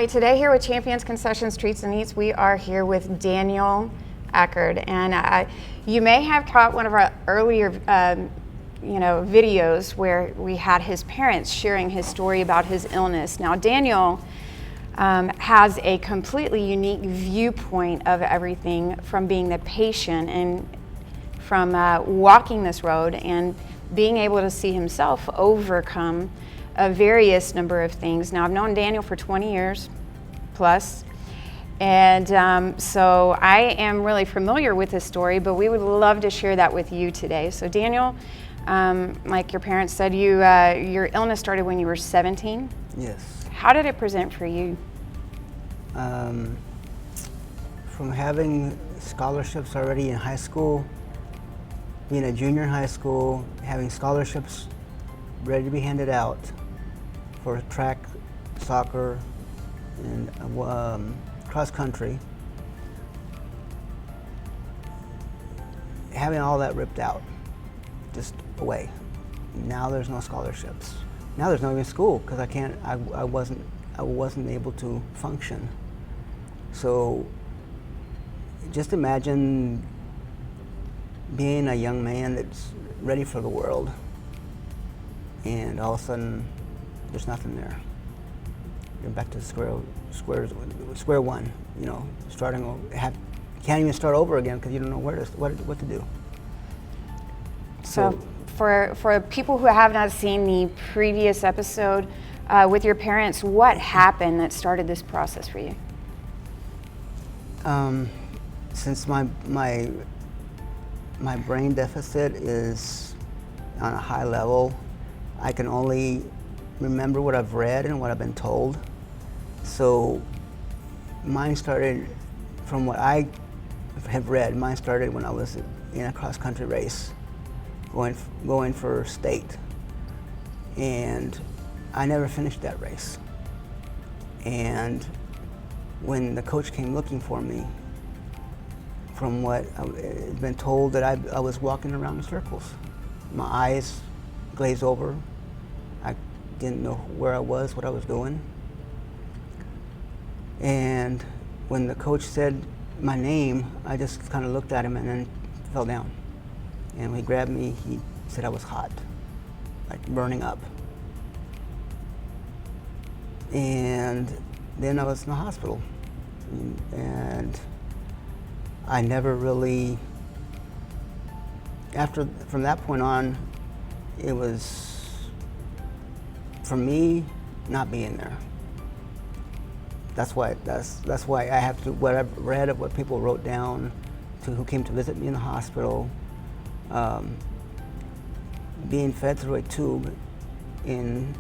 right, today here with Champions Concessions Treats and Eats, we are here with Daniel Ackard, and you may have caught one of our earlier videos where we had his parents sharing his story about his illness. Now Daniel has a completely unique viewpoint of everything, from being the patient and from walking this road and being able to see himself overcome a various number of things. Now, I've known Daniel for 20 years plus, and so I am really familiar with his story, but we would love to share that with you today. So Daniel, like your parents said, your illness started when you were 17? Yes. How did it present for you? From having scholarships already in high school, being a junior in high school, having scholarships ready to be handed out for track, soccer, and cross country, having all that ripped out, just away. Now there's no scholarships. Now there's no even school because I wasn't able to function. So just imagine being a young man that's ready for the world, and all of a sudden there's nothing there. You're back to square one. You know, can't even start over again because you don't know what to do. So for people who have not seen the previous episode with your parents, what happened that started this process for you? Since my brain deficit is on a high level, I can only remember what I've read and what I've been told. So mine started from what I have read. Mine started when I was in a cross-country race, going for state. And I never finished that race. And when the coach came looking for me, from what I've been told, that I was walking around in circles. My eyes glazed over. I didn't know where I was, what I was doing. And when the coach said my name, I just kind of looked at him and then fell down. And when he grabbed me, he said I was hot, like burning up. And then I was in the hospital. And I never really, from that point on, it was, for me, not being there. That's why I have to, what I've read of what people wrote down, to who came to visit me in the hospital, being fed through a tube in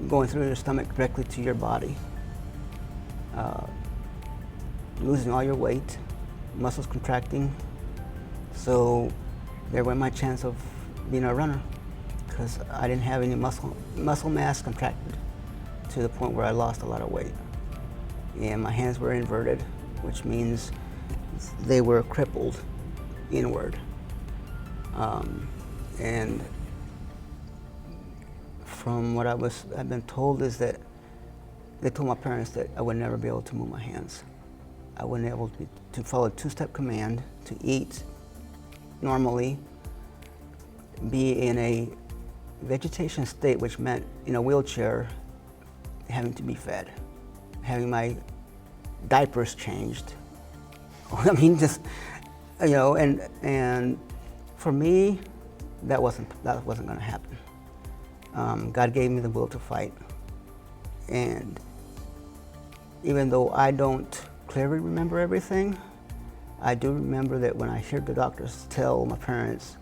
going through your stomach directly to your body, losing all your weight, muscles contracting. So there went my chance of being a runner, because I didn't have any muscle mass contracted to the point where I lost a lot of weight. And my hands were inverted, which means they were crippled inward. And from what I've been told is that they told my parents that I would never be able to move my hands. I wasn't able to follow a two-step command, to eat normally, be in a vegetation state, which meant in a wheelchair, having to be fed, having my diapers changed. I mean, just, you know, and for me, that wasn't going to happen. God gave me the will to fight, and even though I don't clearly remember everything, I do remember that when I heard the doctors tell my parents,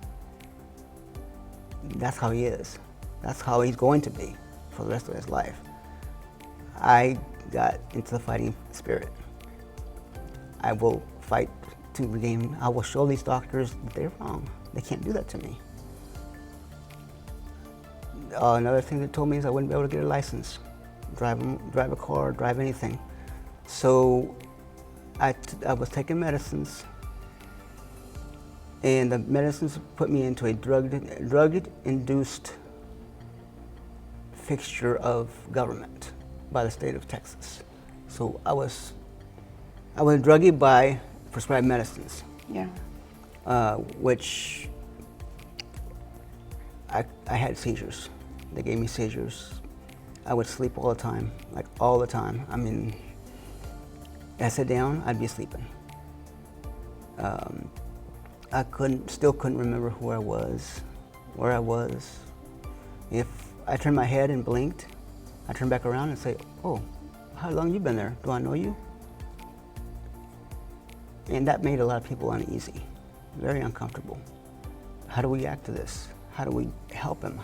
that's how he is, that's how he's going to be for the rest of his life, I got into the fighting spirit. I will fight to regain, I will show these doctors that they're wrong. They can't do that to me. Another thing they told me is I wouldn't be able to get a license, drive a car, drive anything. So I was taking medicines, and the medicines put me into a drug-induced fixture of government by the state of Texas. So I was druggy by prescribed medicines. Yeah. Which I had seizures. They gave me seizures. I would sleep all the time, like all the time. I mean, I sat down, I'd be sleeping. I still couldn't remember who I was, where I was. If I turned my head and blinked, I turned back around and say, "Oh, how long you been there? Do I know you?" And that made a lot of people uneasy, very uncomfortable. How do we react to this? How do we help him?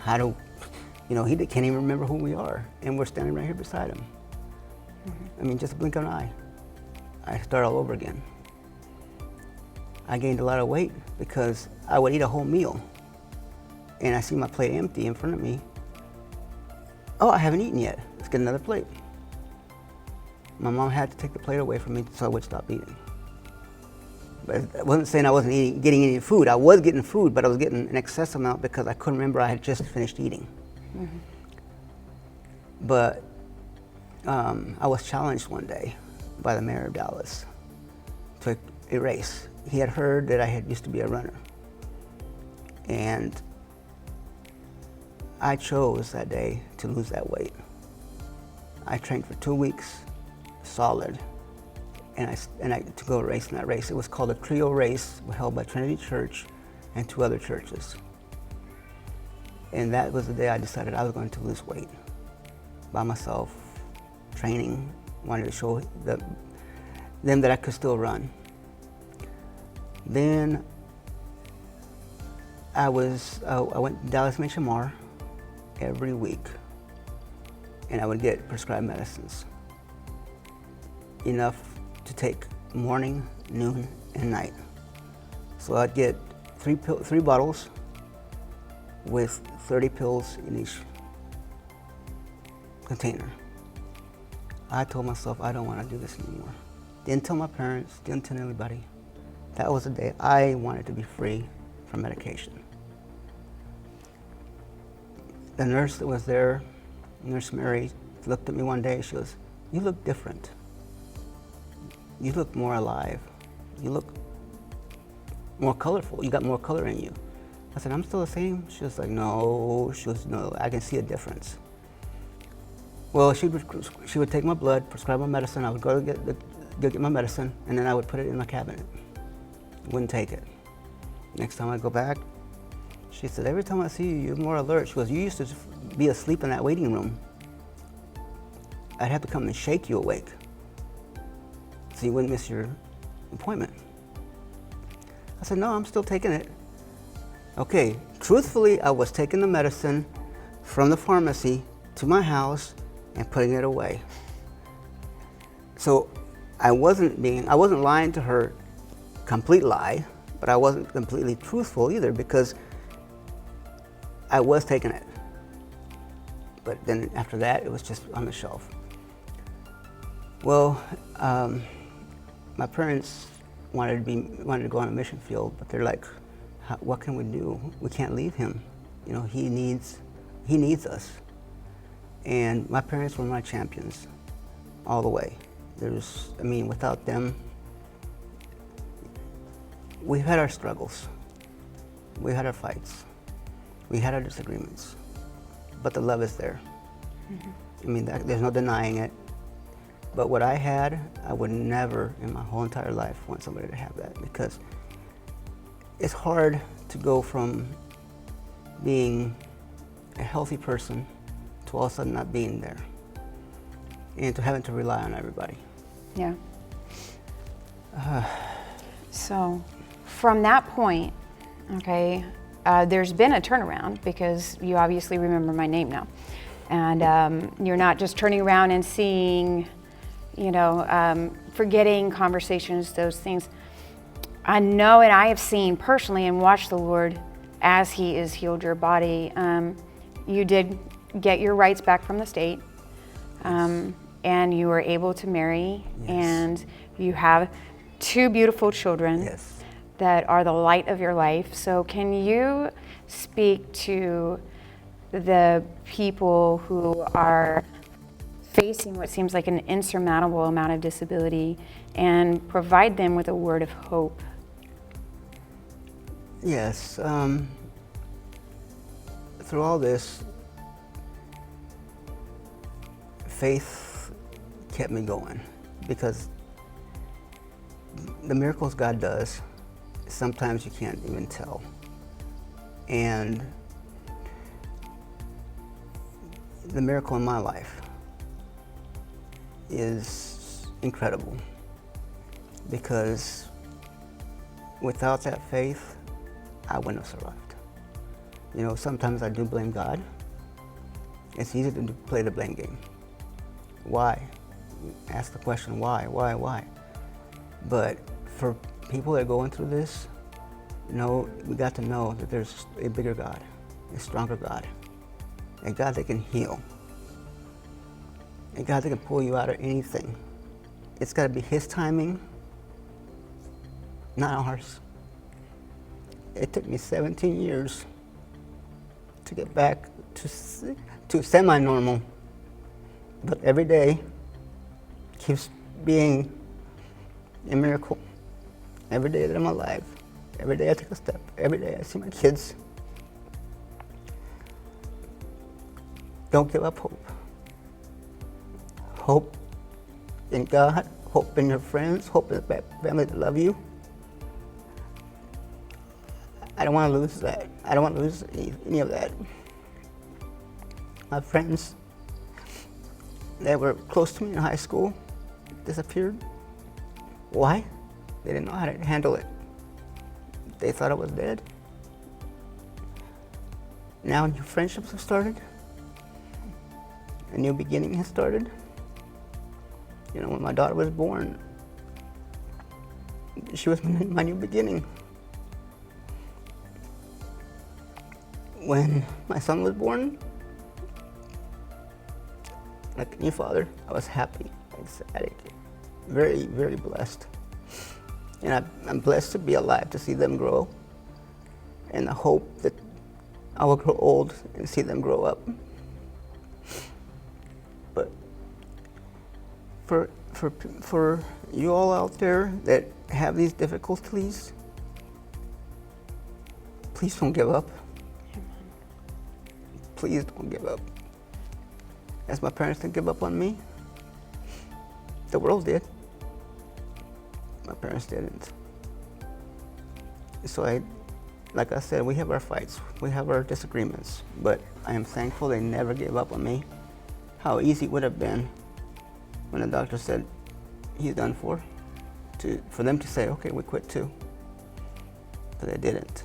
He can't even remember who we are, and we're standing right here beside him. I mean, just a blink of an eye, I start all over again. I gained a lot of weight because I would eat a whole meal, and I see my plate empty in front of me. Oh, I haven't eaten yet. Let's get another plate. My mom had to take the plate away from me so I would stop eating. But I wasn't saying I wasn't getting any food. I was getting food, but I was getting an excess amount because I couldn't remember I had just finished eating. Mm-hmm. But I was challenged one day by the mayor of Dallas to a race. He had heard that I used to be a runner. And I chose that day to lose that weight. I trained for 2 weeks, solid, and I to go race in that race. It was called a trio race, held by Trinity Church and 2 other churches. And that was the day I decided I was going to lose weight by myself, training, wanted to show them that I could still run. Then I went to Dallas Mission Mar every week, and I would get prescribed medicines, enough to take morning, noon, and night. So I'd get three bottles with 30 pills in each container. I told myself I don't want to do this anymore. Didn't tell my parents, didn't tell anybody. That was the day I wanted to be free from medication. The nurse that was there, Nurse Mary, looked at me one day. She goes, "You look different. You look more alive. You look more colorful. You got more color in you." I said, "I'm still the same?" She was like, "No." She goes, "No, I can see a difference." Well, she would take my blood, prescribe my medicine. I would go get my medicine, and then I would put it in my cabinet. Wouldn't take it. Next time I go back, she said, "Every time I see you, you're more alert." She goes, "You used to be asleep in that waiting room. I'd have to come and shake you awake so you wouldn't miss your appointment." I said, "No, I'm still taking it." Okay, truthfully, I was taking the medicine from the pharmacy to my house and putting it away. So I wasn't lying to her, complete lie, but I wasn't completely truthful either, because I was taking it. But then after that, it was just on the shelf. Well, my parents wanted to go on a mission field, but they're like, "What can we do? We can't leave him. He needs us." And my parents were my champions all the way. Without them, we had our struggles, we had our fights, we had our disagreements, but the love is there. Mm-hmm. There's no denying it. But what I had, I would never in my whole entire life want somebody to have that, because it's hard to go from being a healthy person to all of a sudden not being there, and to having to rely on everybody. Yeah. So from that point, okay, there's been a turnaround, because you obviously remember my name now. And you're not just turning around and seeing, forgetting conversations, those things. I know, and I have seen personally and watched the Lord as He has healed your body. You did get your rights back from the state, and you were able to marry, yes. And you have 2 beautiful children, yes, that are the light of your life. So can you speak to the people who are facing what seems like an insurmountable amount of disability and provide them with a word of hope. Yes. Through all this, faith kept me going, because the miracles God does, sometimes you can't even tell. And the miracle in my life is incredible, because without that faith, I wouldn't have survived. You know, sometimes I do blame God. It's easy to play the blame game. Why? Ask the question, why? But for people that are going through this, we got to know that there's a bigger God, a stronger God, a God that can heal, a God that can pull you out of anything. It's got to be His timing, not ours. It took me 17 years to get back to semi-normal, but every day keeps being a miracle. Every day that I'm alive, every day I take a step, every day I see my kids. Don't give up hope. Hope in God, hope in your friends, hope in the family that love you. I don't want to lose that. I don't want to lose any of that. My friends that were close to me in high school disappeared. Why? They didn't know how to handle it. They thought I was dead. Now new friendships have started. A new beginning has started. You know, when my daughter was born, she was my new beginning. When my son was born, like any father, I was happy, ecstatic, very, very blessed. And I'm blessed to be alive, to see them grow, and I hope that I will grow old and see them grow up. But for you all out there that have these difficulties, please don't give up. Please don't give up. As my parents didn't give up on me, the world did. My parents didn't. So like I said, we have our fights, we have our disagreements, but I am thankful they never gave up on me. How easy it would have been when the doctor said he's done for them to say, okay, we quit too. But they didn't.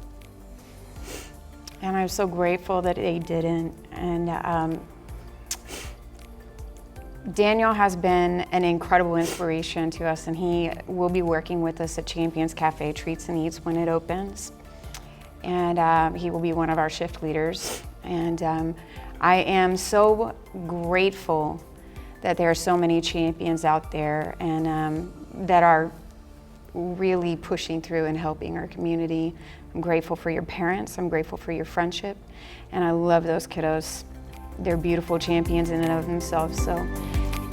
And I'm so grateful that they didn't. And Daniel has been an incredible inspiration to us, and he will be working with us at Champions Cafe Treats and Eats when it opens. And he will be one of our shift leaders. And I am so grateful that there are so many champions out there and that are really pushing through and helping our community. I'm grateful for your parents, I'm grateful for your friendship, and I love those kiddos. They're beautiful champions in and of themselves, so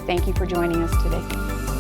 thank you for joining us today.